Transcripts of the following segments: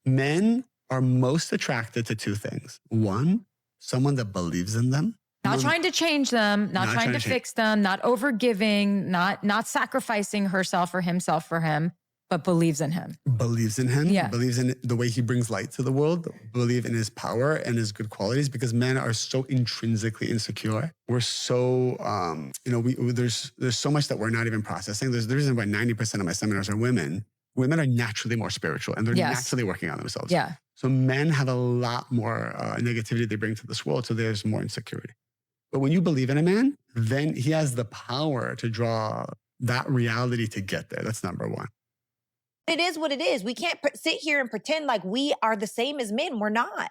Men are most attracted to two things. One, someone that believes in them. Not trying to change them, not trying to fix them, not overgiving, not sacrificing herself or himself for him, but believes in him. Believes in him, Yeah. believes in the way he brings light to the world, believe in his power and his good qualities, because men are so intrinsically insecure. We're so, there's so much that we're not even processing. There's the reason why 90% of my seminars are women. Women are naturally more spiritual and they're naturally working on themselves. Yeah. So men have a lot more negativity they bring to this world. So there's more insecurity. But when you believe in a man, then he has the power to draw that reality to get there. That's number one. It is what it is. We can't sit here and pretend like we are the same as men. We're not.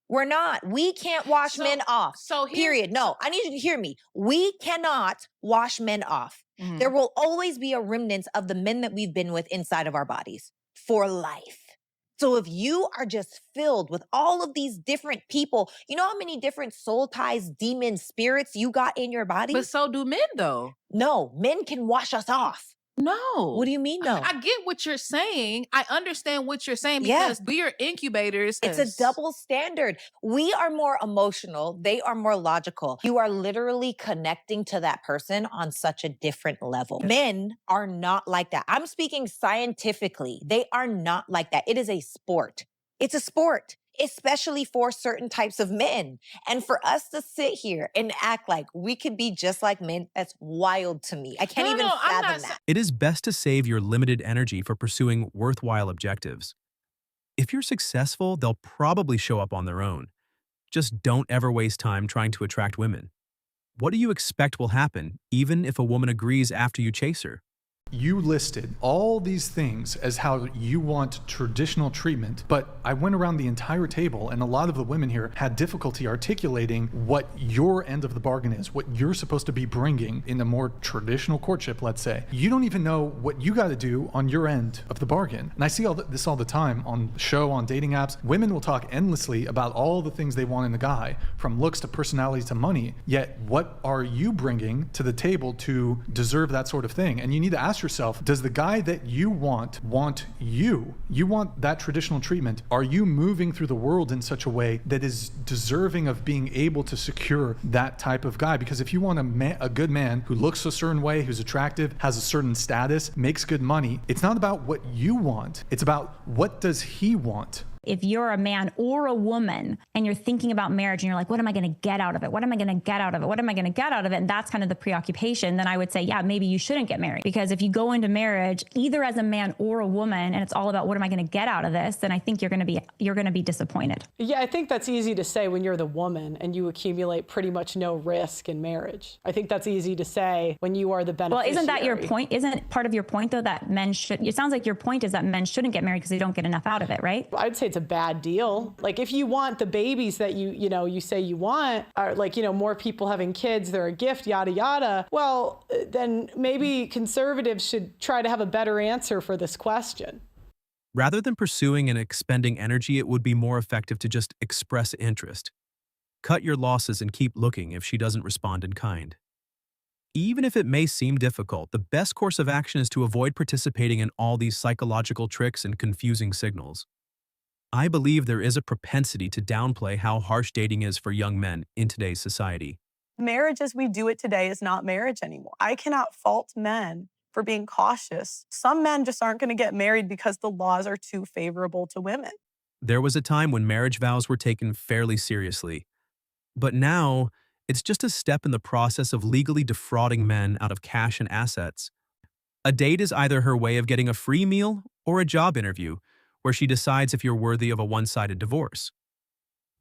We're not. We can't wash men off. Period. No, I need you to hear me. We cannot wash men off. Mm-hmm. There will always be a remnant of the men that we've been with inside of our bodies for life. So if you are just filled with all of these different people, you know how many different soul ties, demon spirits you got in your body? But so do men, though. No, men can wash us off. No. What do you mean, no? I get what you're saying. I understand what you're saying because we are incubators. It's a double standard. We are more emotional. They are more logical. You are literally connecting to that person on such a different level. Men are not like that. I'm speaking scientifically. They are not like that. It is a sport. It's a sport, especially for certain types of men. And for us to sit here and act like we could be just like men, that's wild to me. I can't even fathom that. It is best to save your limited energy for pursuing worthwhile objectives. If you're successful, they'll probably show up on their own. Just don't ever waste time trying to attract women. What do you expect will happen, even if a woman agrees after you chase her? You listed all these things as how you want traditional treatment, but I went around the entire table and a lot of the women here had difficulty articulating what your end of the bargain is, what you're supposed to be bringing in a more traditional courtship, let's say. You don't even know what you got to do on your end of the bargain. And I see this all the time on the show, on dating apps. Women will talk endlessly about all the things they want in a guy, from looks to personality to money. Yet what are you bringing to the table to deserve that sort of thing? And you need to ask yourself, does the guy that you want you? You want that traditional treatment. Are you moving through the world in such a way that is deserving of being able to secure that type of guy? Because if you want a good man who looks a certain way, who's attractive, has a certain status, makes good money, it's not about what you want. It's about what does he want? If you're a man or a woman and you're thinking about marriage and you're like, what am I going to get out of it? What am I going to get out of it? What am I going to get out of it? And that's kind of the preoccupation. Then I would say, yeah, maybe you shouldn't get married. Because if you go into marriage either as a man or a woman and it's all about what am I going to get out of this, then I think you're going to be disappointed. Yeah, I think that's easy to say when you're the woman and you accumulate pretty much no risk in marriage. I think that's easy to say when you are the beneficiary. Well, isn't that your point? Isn't part of your point though that men should? It sounds like your point is that men shouldn't get married because they don't get enough out of it, right? I'd say it's a bad deal. Like if you want the babies that you say you want, are like, more people having kids, they're a gift, yada, yada. Well, then maybe conservatives should try to have a better answer for this question. Rather than pursuing and expending energy, it would be more effective to just express interest. Cut your losses and keep looking if she doesn't respond in kind. Even if it may seem difficult, the best course of action is to avoid participating in all these psychological tricks and confusing signals. I believe there is a propensity to downplay how harsh dating is for young men in today's society. Marriage as we do it today is not marriage anymore. I cannot fault men for being cautious. Some men just aren't going to get married because the laws are too favorable to women. There was a time when marriage vows were taken fairly seriously. But now, it's just a step in the process of legally defrauding men out of cash and assets. A date is either her way of getting a free meal or a job interview, where she decides if you're worthy of a one-sided divorce.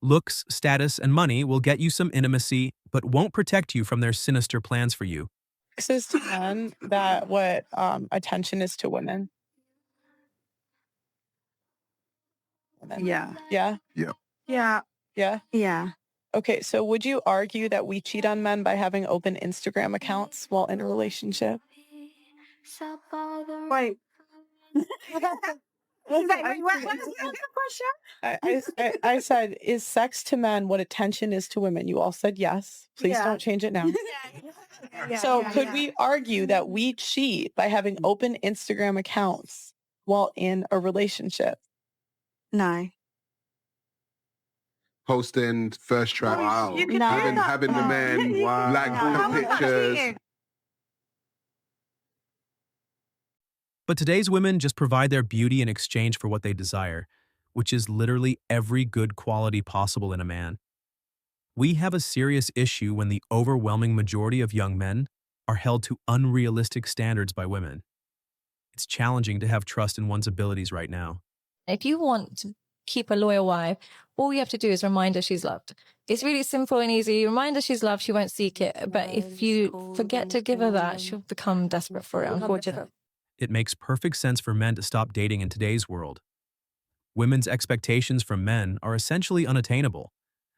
Looks, status, and money will get you some intimacy, but won't protect you from their sinister plans for you. This is to men that what attention is to women. Yeah. Yeah? Yeah. Yeah. Yeah? Yeah. Okay, so would you argue that we cheat on men by having open Instagram accounts while in a relationship? Wait. I said, is sex to men what attention is to women? You all said yes. Please don't change it now. So could we argue that we cheat by having open Instagram accounts while in a relationship? No. Posting first track, Wow. having the men like all the pictures. But today's women just provide their beauty in exchange for what they desire, which is literally every good quality possible in a man. We have a serious issue when the overwhelming majority of young men are held to unrealistic standards by women. It's challenging to have trust in one's abilities right now. If you want to keep a loyal wife, all you have to do is remind her she's loved. It's really simple and easy. You remind her she's loved, she won't seek it. But if you forget to give her that, she'll become desperate for it, unfortunately. It makes perfect sense for men to stop dating in today's world. Women's expectations from men are essentially unattainable,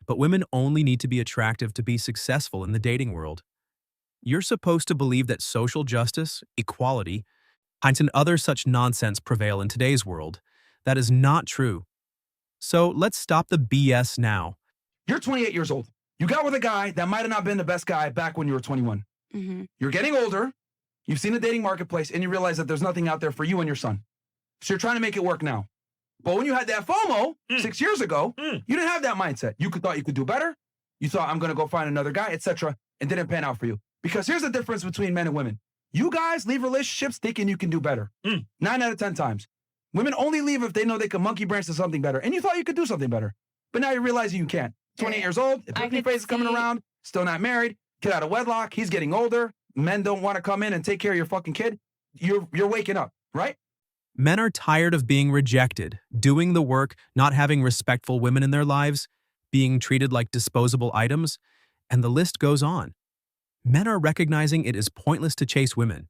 but women only need to be attractive to be successful in the dating world. You're supposed to believe that social justice, equality, and other such nonsense prevail in today's world. That is not true. So let's stop the BS now. You're 28 years old. You got with a guy that might have not been the best guy back when you were 21. Mm-hmm. You're getting older. You've seen the dating marketplace, and you realize that there's nothing out there for you and your son. So you're trying to make it work now. But when you had that FOMO 6 years ago, you didn't have that mindset. You thought you could do better. You thought, I'm going to go find another guy, etc., and didn't pan out for you. Because here's the difference between men and women. You guys leave relationships thinking you can do better. 9 out of 10 times. Women only leave if they know they can monkey branch to something better. And you thought you could do something better. But now you're realizing you can't. 28 years old, epiphany phase is coming around, still not married, kid out of wedlock, he's getting older. Men don't want to come in and take care of your fucking kid. You're waking up, right? Men are tired of being rejected, doing the work, not having respectful women in their lives, being treated like disposable items, and the list goes on. Men are recognizing it is pointless to chase women.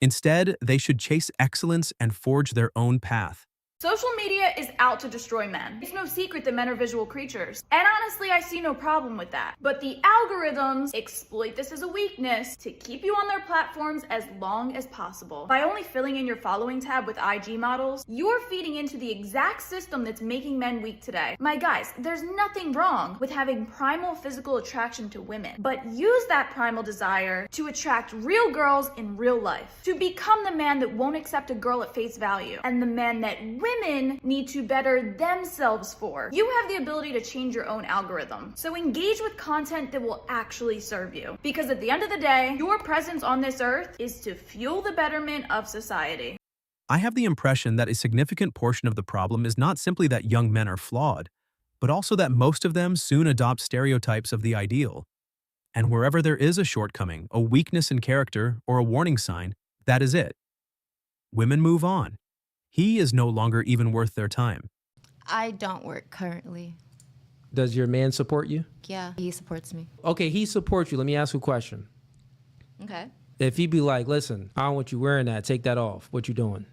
Instead, they should chase excellence and forge their own path. Social media is out to destroy men. It's no secret that men are visual creatures. And honestly, I see no problem with that. But the algorithms exploit this as a weakness to keep you on their platforms as long as possible. By only filling in your following tab with IG models, you're feeding into the exact system that's making men weak today. My guys, there's nothing wrong with having primal physical attraction to women, but use that primal desire to attract real girls in real life. To become the man that won't accept a girl at face value, and the man that women need to better themselves for. You have the ability to change your own algorithm. So engage with content that will actually serve you. Because at the end of the day, your presence on this earth is to fuel the betterment of society. I have the impression that a significant portion of the problem is not simply that young men are flawed, but also that most of them soon adopt stereotypes of the ideal. And wherever there is a shortcoming, a weakness in character, or a warning sign, that is it. Women move on. He is no longer even worth their time. I don't work currently. Does your man support you? Yeah, he supports me. Okay, he supports you. Let me ask you a question. Okay. If he be like, listen, I don't want you wearing that, take that off, what you doing?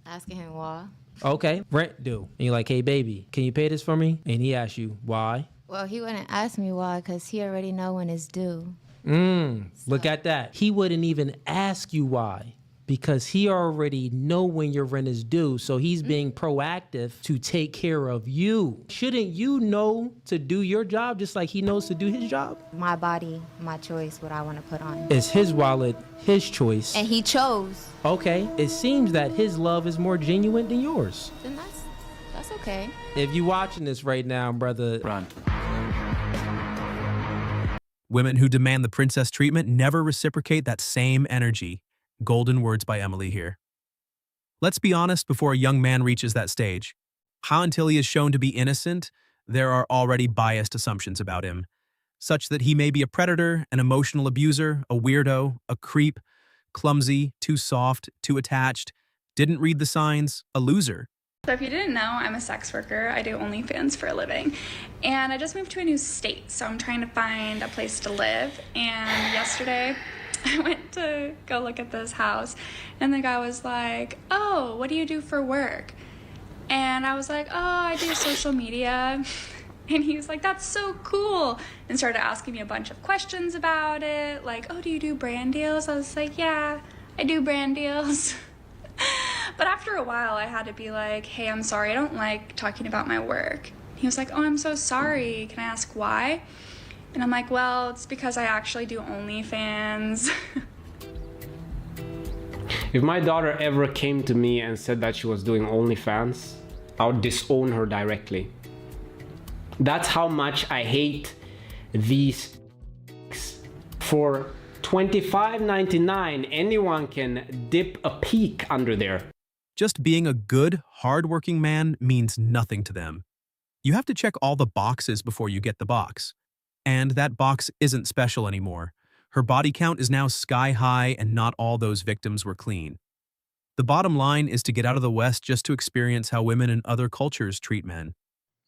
Asking him why. Okay, rent due. And you're like, hey, baby, can you pay this for me? And he asks you, why? Well, he wouldn't ask me why because he already know when it's due. Look at that. He wouldn't even ask you why. Because he already know when your rent is due, so he's being proactive to take care of you. Shouldn't you know to do your job just like he knows to do his job? My body, my choice, what I want to put on. It's his wallet, his choice. And he chose. Okay, it seems that his love is more genuine than yours. Then that's okay. If you watching this right now, brother, run. Women who demand the princess treatment never reciprocate that same energy. Golden words by Emily here. Let's be honest before a young man reaches that stage. How until he is shown to be innocent, there are already biased assumptions about him, such that he may be a predator, an emotional abuser, a weirdo, a creep, clumsy, too soft, too attached, didn't read the signs, a loser. So if you didn't know, I'm a sex worker. I do OnlyFans for a living. And I just moved to a new state, so I'm trying to find a place to live. And yesterday, I went to go look at this house, and the guy was like, oh, what do you do for work? And I was like, oh, I do social media. And he was like, that's so cool. And started asking me a bunch of questions about it. Like, oh, do you do brand deals? I was like, yeah, I do brand deals. But after a while, I had to be like, hey, I'm sorry, I don't like talking about my work. He was like, oh, I'm so sorry. Can I ask why? And I'm like, well, it's because I actually do OnlyFans. If my daughter ever came to me and said that she was doing OnlyFans, I'll disown her directly. That's how much I hate these. For $25.99, anyone can dip a peek under there. Just being a good, hardworking man means nothing to them. You have to check all the boxes before you get the box. And that box isn't special anymore. Her body count is now sky high and not all those victims were clean. The bottom line is to get out of the West just to experience how women in other cultures treat men.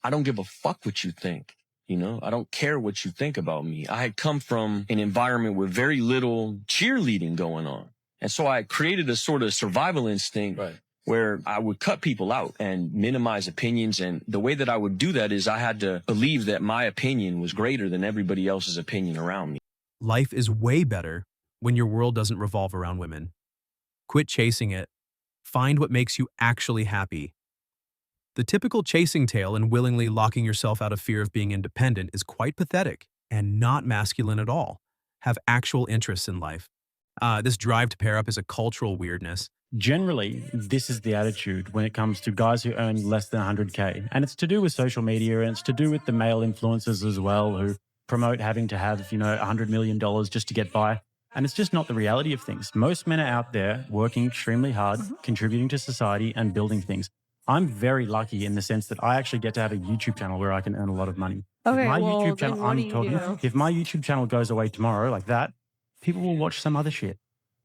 I don't give a fuck what you think. You know, I don't care what you think about me. I had come from an environment with very little cheerleading going on. And so I created a sort of survival instinct where I would cut people out and minimize opinions. And the way that I would do that is I had to believe that my opinion was greater than everybody else's opinion around me. Life is way better when your world doesn't revolve around women. Quit chasing it. Find what makes you actually happy. The typical chasing tale and willingly locking yourself out of fear of being independent is quite pathetic and not masculine at all. Have actual interests in life. This drive to pair up is a cultural weirdness. Generally, this is the attitude when it comes to guys who earn less than 100K. And it's to do with social media, and it's to do with the male influencers as well, who promote having to have, $100 million just to get by. And it's just not the reality of things. Most men are out there working extremely hard, contributing to society and building things. I'm very lucky in the sense that I actually get to have a YouTube channel where I can earn a lot of money. Okay, if my well, YouTube then channel, what do you do? if my YouTube channel goes away tomorrow like that, people will watch some other shit.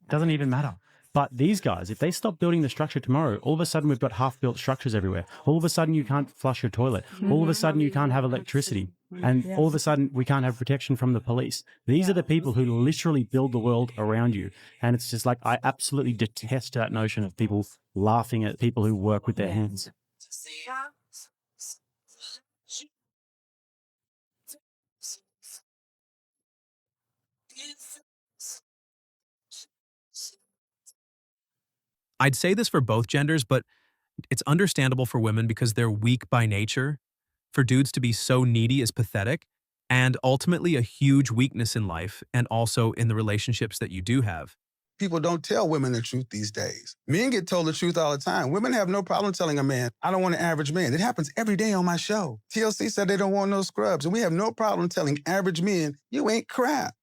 Doesn't even matter. But these guys, if they stop building the structure tomorrow, all of a sudden we've got half-built structures everywhere. All of a sudden you can't flush your toilet. All of a sudden you can't have electricity. And all of a sudden we can't have protection from the police. These are the people who literally build the world around you. And it's just like, I absolutely detest that notion of people laughing at people who work with their hands. I'd say this for both genders, but it's understandable for women because they're weak by nature. For dudes to be so needy is pathetic and ultimately a huge weakness in life and also in the relationships that you do have. People don't tell women the truth these days. Men get told the truth all the time. Women have no problem telling a man, I don't want an average man. It happens every day on my show. TLC said they don't want no scrubs, and we have no problem telling average men, you ain't crap.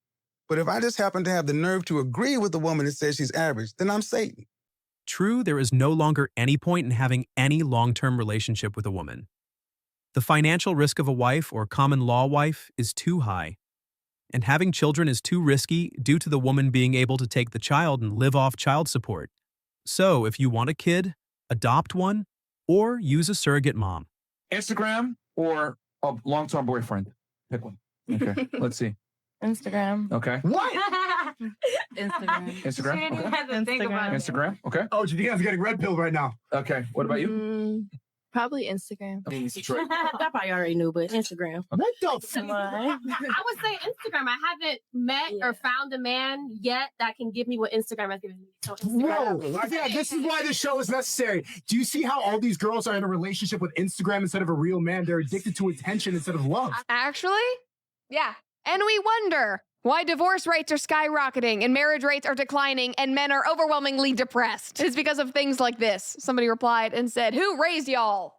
But if I just happen to have the nerve to agree with the woman that says she's average, then I'm Satan. True, there is no longer any point in having any long-term relationship with a woman. The financial risk of a wife or common law wife is too high. And having children is too risky due to the woman being able to take the child and live off child support. So if you want a kid, adopt one or use a surrogate mom. Instagram or a long-term boyfriend? Pick one. Okay, let's see. Instagram. Okay. What? Instagram. Instagram? She didn't Okay. have to think about it. Instagram? Okay. Oh, Jadina's getting red pill right now. Okay, what about you? Probably Instagram. Detroit. I probably already knew, but Instagram. What the I would say Instagram. I haven't met or found a man yet that can give me what Instagram has given me. So Instagram. Whoa, yeah, this is why this show is necessary. Do you see how all these girls are in a relationship with Instagram instead of a real man? They're addicted to attention instead of love. Actually, yeah. And we wonder why divorce rates are skyrocketing and marriage rates are declining and men are overwhelmingly depressed. It's because of things like this. Somebody replied and said, who raised y'all?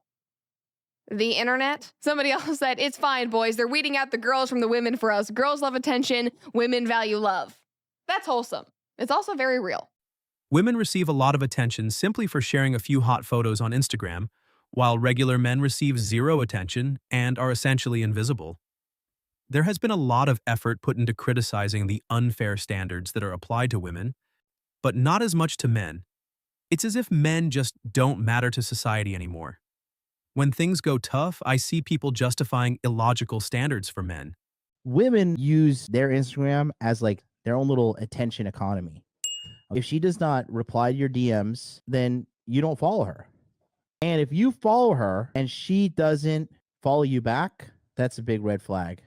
The internet? Somebody else said, it's fine, boys. They're weeding out the girls from the women for us. Girls love attention. Women value love. That's wholesome. It's also very real. Women receive a lot of attention simply for sharing a few hot photos on Instagram, while regular men receive zero attention and are essentially invisible. There has been a lot of effort put into criticizing the unfair standards that are applied to women, but not as much to men. It's as if men just don't matter to society anymore. When things go tough, I see people justifying illogical standards for men. Women use their Instagram as like their own little attention economy. If she does not reply to your DMs, then you don't follow her. And if you follow her and she doesn't follow you back, that's a big red flag.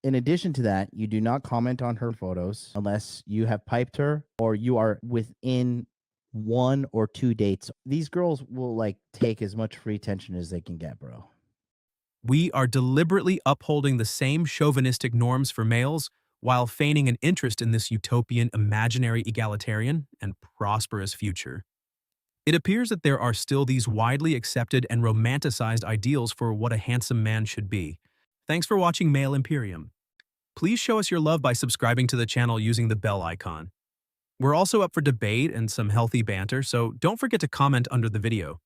In addition to that, you do not comment on her photos unless you have piped her or you are within 1 or 2 dates. These girls will like take as much free attention as they can get, bro. We are deliberately upholding the same chauvinistic norms for males while feigning an interest in this utopian, imaginary egalitarian and prosperous future. It appears that there are still these widely accepted and romanticized ideals for what a handsome man should be. Thanks for watching Male Imperium. Please show us your love by subscribing to the channel using the bell icon. We're also up for debate and some healthy banter, so don't forget to comment under the video.